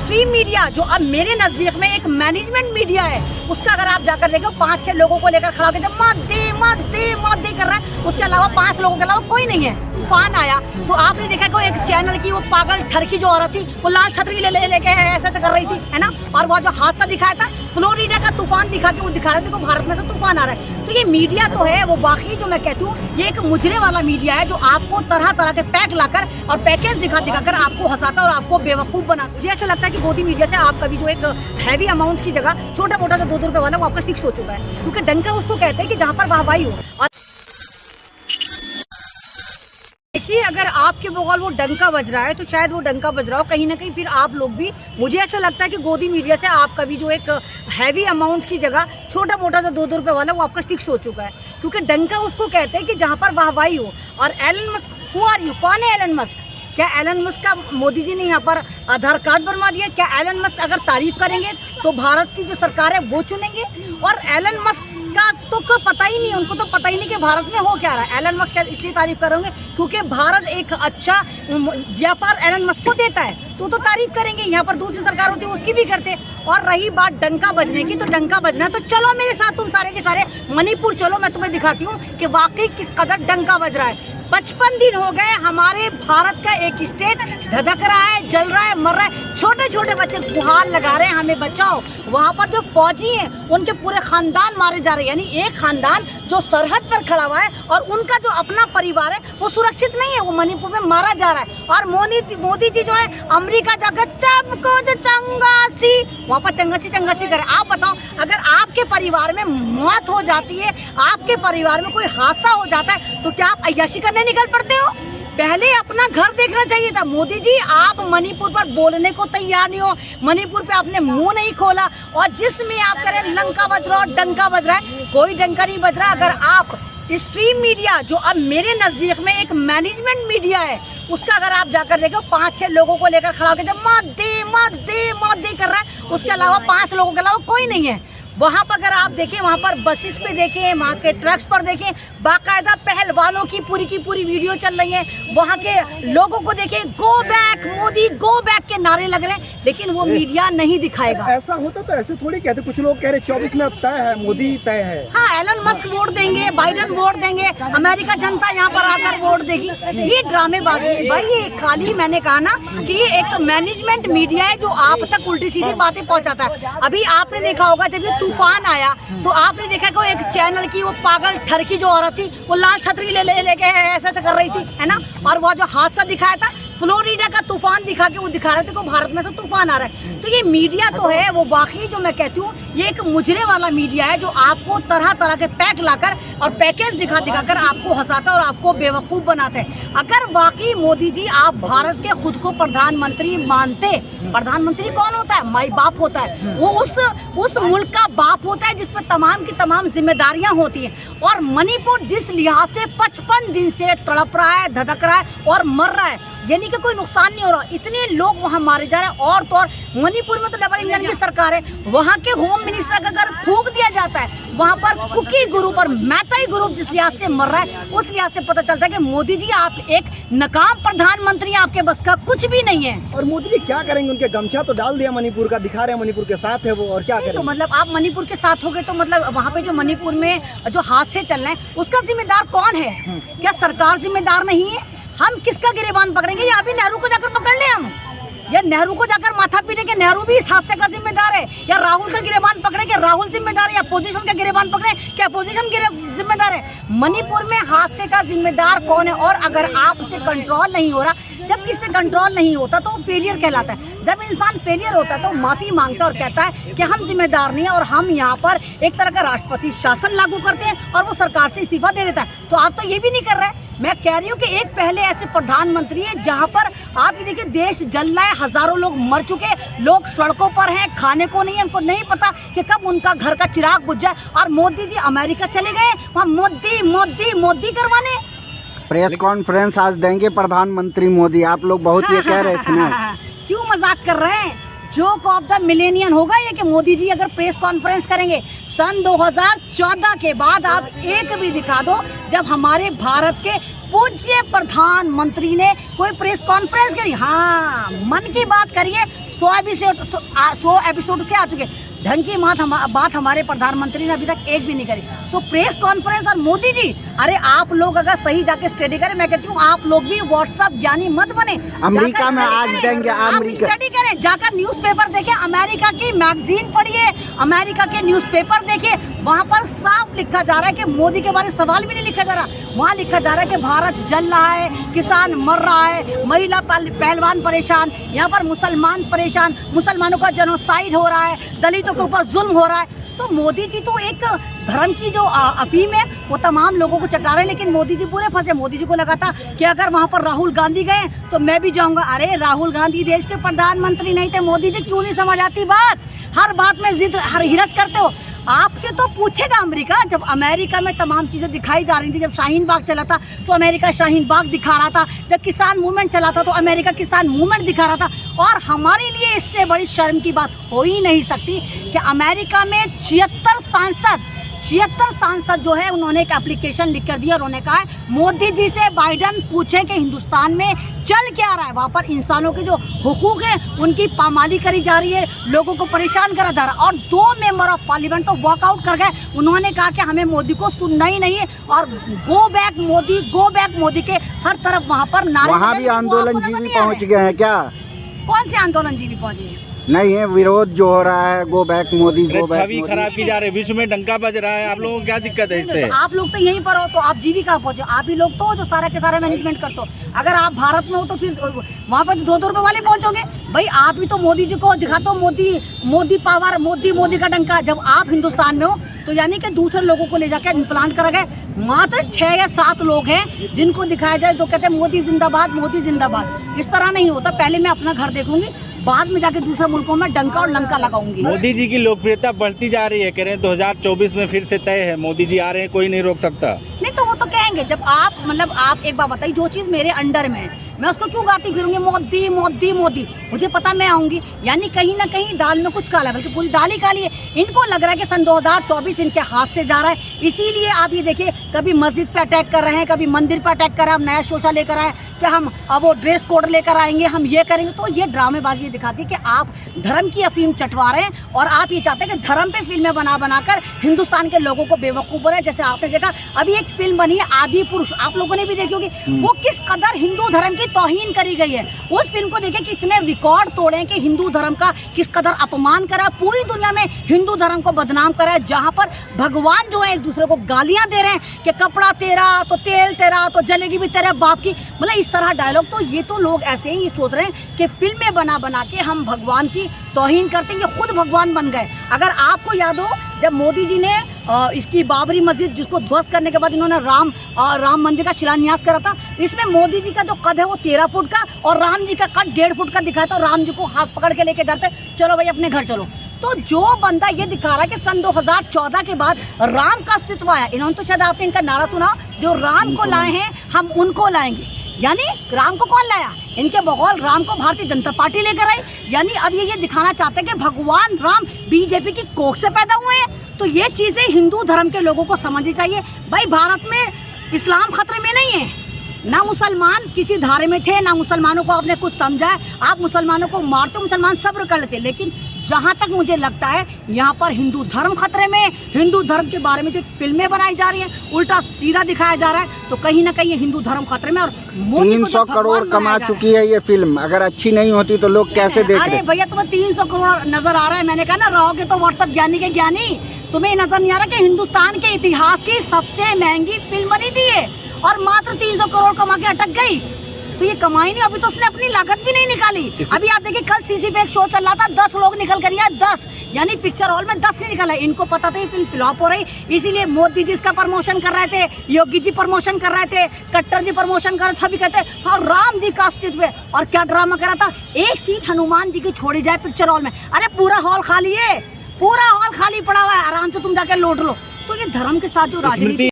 Stream media जो अब मेरे नजदीक में एक मैनेजमेंट मीडिया है, उसका अगर आप जाकर देखो 5-6 लोगों को लेकर खड़ा होकर जब मत दे कर रहा है, उसके अलावा 5 लोगों के अलावा कोई नहीं है। तूफान आया तो आपने देखा कोई एक चैनल की वो पागल ठरकी जो औरत थी वो लाल छतरी लेके ऐसे कर रही थी, है ना। और वो जो हादसा दिखाया था फ्लोरिडा का तूफान दिखा के वो दिखा रहे थे कि भारत में से तूफान आ रहा है। तो ये मीडिया तो है वो बाकी जो मैं कहती हूँ ये एक मुजरे वाला मीडिया है जो आपको तरह तरह के पैक लाकर और पैकेज दिखाकर आपको हंसाता और आपको बेवकूफ़ बनाता। मुझे ऐसा लगता है कि मोदी मीडिया से आप कभी जो एक हैवी अमाउंट की जगह छोटा मोटा जो 2-2 रुपये वाला वो आपका फिक्स हो चुका है, क्योंकि डंका उसको कहते हैं कि जहाँ पर वाहवाही हो। और देखिए अगर आपके बगल वो डंका बज रहा है तो शायद वो डंका बज रहा हो कहीं ना कहीं, फिर आप लोग भी, मुझे ऐसा लगता है कि गोदी मीडिया से आप कभी जो एक हैवी अमाउंट की जगह छोटा मोटा जो 2-2 रुपये वाला वो आपका फिक्स हो चुका है, क्योंकि डंका उसको कहते हैं कि जहाँ पर वाहवाही हो। और Elon Musk, who are you, कौन है एलन मस्क? क्या एलन मस्क का मोदी जी ने यहाँ पर आधार कार्ड बनवा दिया? क्या एलन मस्क अगर तारीफ करेंगे तो भारत की जो सरकार है वो चुनेंगे? और एलन मस्क का तो कोई पता ही नहीं, उनको तो पता ही नहीं कि भारत में हो क्या रहा है। एलन मस्क शायद इसलिए तारीफ करेंगे क्योंकि भारत एक अच्छा व्यापार एलन मस्क को देता है, तो तारीफ करेंगे। यहाँ पर दूसरी सरकार होती है उसकी भी करते। और रही बात डंका बजने की, तो डंका बजना है तो चलो मेरे साथ तुम सारे के सारे मणिपुर चलो, मैं तुम्हें दिखाती हूँ कि वाकई किस कदर डंका बज रहा है। 55 दिन हो गए हमारे भारत का एक स्टेट धधक रहा है, जल रहा है, मर रहा है, छोटे छोटे बच्चे गुहार लगा रहे हैं हमें बचाओ। वहाँ पर जो फौजी हैं उनके पूरे खानदान मारे जा रहे हैं, यानी एक खानदान जो सरहद पर खड़ा हुआ है और उनका जो अपना परिवार है वो सुरक्षित नहीं है, वो मणिपुर में मारा जा रहा है। और मोदी जी जो है अमेरिका जाकर चंगासी, वहाँ पर चंगासी करे। आप बताओ अगर आपके परिवार में मौत हो जाती है, आपके परिवार में कोई हादसा हो जाता है तो क्या आप अय्याशी करने निकल पड़ते हो? पहले अपना घर देखना चाहिए था। मोदी जी आप मणिपुर पर बोलने को तैयार नहीं हो, मणिपुर पे आपने मुंह नहीं खोला, और जिसमें आप करें लंका बज रहा हो, डंका बज रहा है, कोई डंका नहीं बज रहा। अगर आप स्ट्रीम मीडिया जो अब मेरे नज़दीक में एक मैनेजमेंट मीडिया है, उसका अगर आप जाकर देखो 5-6 लोगों को लेकर खड़ा होकर जब मत दे कर रहा है, उसके अलावा 5 लोगों के अलावा कोई नहीं है। वहाँ पर अगर आप देखें, वहाँ पर बसेस पे देखें, वहाँ के ट्रक्स पर देखें, बाकायदा पहलवानों की पूरी वीडियो चल रही है। वहाँ के लोगों को देखें, गो बैक मोदी, गो बैक के नारे लग रहे हैं, लेकिन वो मीडिया नहीं दिखाएगा। ऐसा होता तो ऐसे थोड़ी कहते, कुछ लोग कह रहे 24 में अब तय है, मोदी तय है। हाँ, एलन मस्क वोट देंगे, बाइडन वोट देंगे, अमेरिका जनता यहाँ पर आकर वोट देगी। ये ड्रामेबाजी है भाई, ये खाली, मैंने कहा ना कि ये एक मैनेजमेंट मीडिया है जो आप तक उल्टी सीधी बातें पहुँचाता है। अभी आपने देखा होगा जब ये तूफान आया तो आपने देखा कि एक चैनल की वो पागल ठरकी जो औरत थी वो लाल छतरी लेके ऐसे कर रही थी, है ना। और वो जो हादसा दिखाया था फ्लोरिडा का तूफान दिखा के वो दिखा रहे थे कि भारत में से तूफान आ रहा है। तो ये मीडिया तो है वो बाकी जो मैं कहती हूँ ये एक मुजरे वाला मीडिया है जो आपको तरह तरह के पैक लाकर और पैकेज दिखाकर आपको हंसाता और आपको बेवकूफ़ बनाते हैं। अगर वाकई मोदी जी आप भारत के खुद को प्रधानमंत्री मानते, प्रधानमंत्री कौन होता है? माई बाप होता है, वो उस मुल्क का बाप होता है जिस पर तमाम की तमाम जिम्मेदारियां होती हैं। और मणिपुर जिस लिहाज से 55 दिन से तड़प रहा है, धधक रहा है और मर रहा है, यानी कि कोई नुकसान नहीं हो रहा, इतने लोग वहाँ मारे जा रहे हैं। और तो और मणिपुर में तो डबल इंजन की सरकार है, वहाँ के होम मिनिस्टर का अगर फूंक दिया जाता है, वहाँ पर कुकी ग्रुप और मैताई ग्रुप जिस लिहाज से मर रहा है, उस लिहाज से पता चलता है कि मोदी जी आप एक नाकाम प्रधानमंत्री, आपके बस का कुछ भी नहीं है। और मोदी जी क्या करेंगे? उनके गमछा तो डाल दिया मणिपुर का, दिखा रहे हैं मणिपुर के साथ है वो, और क्या करेंगे? तो मतलब आप मणिपुर के साथ हो गए तो मतलब वहाँ पे जो मणिपुर में जो हादसे चल रहे हैं उसका जिम्मेदार कौन है? क्या सरकार जिम्मेदार नहीं है? हम किसका गिरेबान पकड़ेंगे? या अभी नेहरू को जाकर पकड़ लें हम, या नेहरू को जाकर माथा पीटे के नेहरू भी इस हादसे का जिम्मेदार है, या राहुल का गिरेबान पकड़े के राहुल जिम्मेदार है, या अपोजिशन का गिरेबान पकड़े क्या अपोजिशन जिम्मेदार है? मणिपुर में हादसे का जिम्मेदार कौन है? और अगर आपसे कंट्रोल नहीं हो रहा, जब किससे कंट्रोल नहीं होता तो वो फेलियर कहलाता है। जब इंसान फेलियर होता है तो माफ़ी मांगता है और कहता है कि हम जिम्मेदार नहीं है और हम यहाँ पर एक तरह का राष्ट्रपति शासन लागू करते हैं, और वो सरकार से इस्तीफा दे देता है। तो आप तो ये भी नहीं कर रहे। मैं कह रही हूँ कि एक पहले ऐसे प्रधानमंत्री है जहाँ पर आप ये देखिए देश जल रहा है, हजारों लोग मर चुके, लोग सड़कों पर हैं, खाने को नहीं है, उनको नहीं पता कि कब उनका घर का चिराग बुझ जाए। और मोदी जी अमेरिका चले गए वहाँ मोदी करवाने। प्रेस कॉन्फ्रेंस आज देंगे प्रधानमंत्री मोदी, आप लोग बहुत ये कह रहे थे ना। क्यों मजाक कर रहे हैं? जोक ऑफ द मिलेनियन होगा ये कि मोदी जी अगर प्रेस कॉन्फ्रेंस करेंगे। सन 2014 के बाद आप एक भी दिखा दो जब हमारे भारत के पूज्य प्रधानमंत्री ने कोई प्रेस कॉन्फ्रेंस करी, हाँ मन की बात करिए, 100 एपिसोड के आ चुके, ढंग की बात हमारे प्रधानमंत्री ने अभी तक एक भी नहीं करी। तो प्रेस कॉन्फ्रेंस और मोदी जी, अरे आप लोग अगर सही जाके स्टडी करें, मैं कहती हूँ आप लोग भी व्हाट्सएप ज्ञानी मत बने। अमेरिका में आज देंगे, अमेरिका स्टडी करें, जाकर न्यूज़पेपर देखें, अमेरिका की मैगजीन पढ़िए, अमेरिका के न्यूज़पेपर देखिए, वहाँ पर साफ लिखा जा रहा है कि मोदी के बारे में सवाल भी नहीं लिखा जा रहा, वहाँ लिखा जा रहा है कि भारत जल रहा है, किसान मर रहा है, महिला पहलवान परेशान, यहाँ पर मुसलमान परेशान, मुसलमानों का जेनोसाइड हो रहा है, दलितों के ऊपर जुल्म हो रहा है। तो मोदी जी तो एक धर्म की जो अफीम है वो तमाम लोगों को चटा रहे हैं, लेकिन मोदी जी पूरे फंसे। मोदी जी को लगा था कि अगर वहाँ पर राहुल गांधी गए तो मैं भी जाऊँगा। अरे राहुल गांधी देश के प्रधानमंत्री नहीं थे, मोदी जी क्यों नहीं समझ आती बात? हर बात में जिद हिरस करते हो। आपसे तो पूछेगा अमेरिका, जब अमेरिका में तमाम चीज़ें दिखाई जा रही थी, जब शाहीन बाग चला था तो अमेरिका शाहीन बाग दिखा रहा था, जब किसान मूवमेंट चला था तो अमेरिका किसान मूवमेंट दिखा रहा था। और हमारे लिए इससे बड़ी शर्म की बात हो ही नहीं सकती कि अमेरिका में 76 सांसद जो है उन्होंने एक एप्लीकेशन लिख कर दिया और उन्होंने कहा है मोदी जी से बाइडन पूछें कि हिंदुस्तान में चल क्या रहा है, वहाँ पर इंसानों के जो हुकूक हैं उनकी पामाली करी जा रही है, लोगों को परेशान करा जा रहा है। और 2 मेंबर ऑफ पार्लियामेंट तो वॉकआउट कर गए, उन्होंने कहा कि हमें मोदी को सुनना ही नहीं है और गो बैक मोदी के हर तरफ वहाँ पर नारे। वहाँ भी आंदोलन जीवी पहुँच गए हैं क्या? कौन से आंदोलन जीवी पहुँचे हैं? नहीं है, विरोध जो हो रहा है, go back Modi, go back छवि खराब की जा रही है, विश्व में डंका बज रहा है, आप लोगों को क्या दिक्कत है इससे? आप लोग तो यहीं पर हो तो आप जीवी कहाँ पहुँचे? आप ही लोग तो हो जो सारा के सारा मैनेजमेंट करते हो। अगर आप भारत में हो तो फिर वहाँ पर 2-2 रुपये वाले पहुँचोगे। भाई आप ही तो मोदी जी को दिखाते हो, मोदी पावर, मोदी का डंका। जब आप हिंदुस्तान में हो तो यानी कि दूसरे लोगों को ले जाकर इम्प्लांट करा गया। मात्र 6 या 7 लोग हैं जिनको दिखाया जाए तो कहते हैं मोदी जिंदाबाद, मोदी जिंदाबाद। इस तरह नहीं होता, पहले मैं अपना घर देखूंगी, बाद में जाके दूसरे मुल्कों में डंका और लंका लगाऊंगी। मोदी जी की लोकप्रियता बढ़ती जा रही है, कह रहे हैं 2024 में फिर से तय है, मोदी जी आ रहे हैं, कोई नहीं रोक सकता। नहीं तो वो तो कहेंगे, जब आप एक बात बताइए, जो चीज़ मेरे अंडर में है मैं उसको क्यों गाती फिरूंगी मोदी मोदी मोदी? मुझे पता मैं आऊँगी, यानी कहीं ना कहीं दाल में कुछ काला, बल्कि पूरी दाल ही काली है। इनको लग रहा है कि सन 2024 इनके हाथ से जा रहा है, इसीलिए आप ये देखिए कभी मस्जिद पे अटैक कर रहे हैं, कभी मंदिर पे अटैक कर रहे हैं, हम नया शोशा लेकर आए कि हम अब वो ड्रेस कोड लेकर आएंगे, हम ये करेंगे। तो ये ड्रामेबाजी ये दिखाती है कि आप धर्म की अफीम चटवा रहे हैं और आप ये चाहते हैं कि धर्म पे फिल्में बनाकर हिंदुस्तान के लोगों को बेवकूफ़ बनाए। जैसे आपने देखा अभी एक फिल्म बनी है आदि पुरुष, आप लोगों ने भी देखी होगी, वो किस कदर हिंदू धर्म की तौहीन करी गई है। उस फिल्म को देखें कि इतने रिकॉर्ड तोड़े कि हिंदू धर्म का किस कदर अपमान करा, पूरी दुनिया में हिंदू धर्म को बदनाम करा है, जहाँ पर भगवान जो है एक दूसरे को गालियाँ दे रहे हैं कि कपड़ा तेरा तो तेल तेरा तो जलेगी भी तेरे बाप की, मतलब इस तरह डायलॉग। तो ये तो लोग ऐसे ही सोच रहे हैं कि फिल्में बना के हम भगवान की तौहीन करते हैं, ये खुद भगवान बन गए। अगर आपको याद हो जब मोदी जी ने इसकी बाबरी मस्जिद जिसको ध्वस्त करने के बाद इन्होंने राम मंदिर का शिलान्यास करा था, इसमें मोदी जी का जो कद है वो 13 फुट का और राम जी का कद 1.5 फुट का दिखाया था। राम जी को हाथ पकड़ के लेके जाते, चलो भाई अपने घर चलो। तो जो बंदा ये दिखा रहा है कि सन 2014 के बाद राम का अस्तित्व आया, इन्होंने तो शायद आपने इनका नारा सुना, जो राम को लाए हैं हम उनको लाएंगे। यानी राम को कौन लाया? इनके बगौल राम को भारतीय जनता पार्टी लेकर आई। यानी अब ये दिखाना चाहते हैं कि भगवान राम बीजेपी की कोख से पैदा हुए हैं। तो ये चीज़ें हिंदू धर्म के लोगों को समझनी चाहिए। भाई भारत में इस्लाम खतरे में नहीं है, ना मुसलमान किसी धारे में थे, ना मुसलमानों को आपने कुछ समझा है। आप मुसलमानों को मारते, मुसलमान सब्र कर लेते, लेकिन जहाँ तक मुझे लगता है यहाँ पर हिंदू धर्म खतरे में। हिंदू धर्म के बारे में जो फिल्में बनाई जा रही हैं उल्टा सीधा दिखाया जा रहा है, तो कहीं ना कहीं हिंदू धर्म खतरे में। और 300 करोड़ कमा चुकी है ये फिल्म, अगर अच्छी नहीं होती तो लोग कैसे देख रहे? अरे भैया तुम्हें 300 करोड़ नजर आ रहा है, मैंने कहा ना रहोगे तो व्हाट्सएप ज्ञानी के ज्ञानी। तुम्हें नजर नहीं आ रहा कि हिंदुस्तान के इतिहास की सबसे महंगी फिल्म बनी थी ये, और मात्र 300 करोड़ कमा के अटक गई। तो ये कमाई नहीं, अभी तो उसने अपनी लागत भी नहीं निकाली। अभी आप देखिए कल सीसी पे एक शो चल रहा था, 10 लोग निकल कर आए, 10, यानी पिक्चर हॉल में 10 नहीं निकला। इनको पता था ये फिल्म फ्लॉप हो रही, इसीलिए मोदी जी इसका प्रमोशन कर रहे थे, योगी जी प्रमोशन कर रहे थे, कट्टर जी प्रमोशन कर रहे थे, सभी कहते हाँ राम जी का अस्तित्व है। और क्या ड्रामा करा था, एक सीट हनुमान जी की छोड़ी जाए पिक्चर हॉल में, अरे पूरा हॉल खाली है, पूरा हॉल खाली पड़ा हुआ है, आराम से तुम जाके लौट लो। तो ये धर्म के साथ जो राजनीति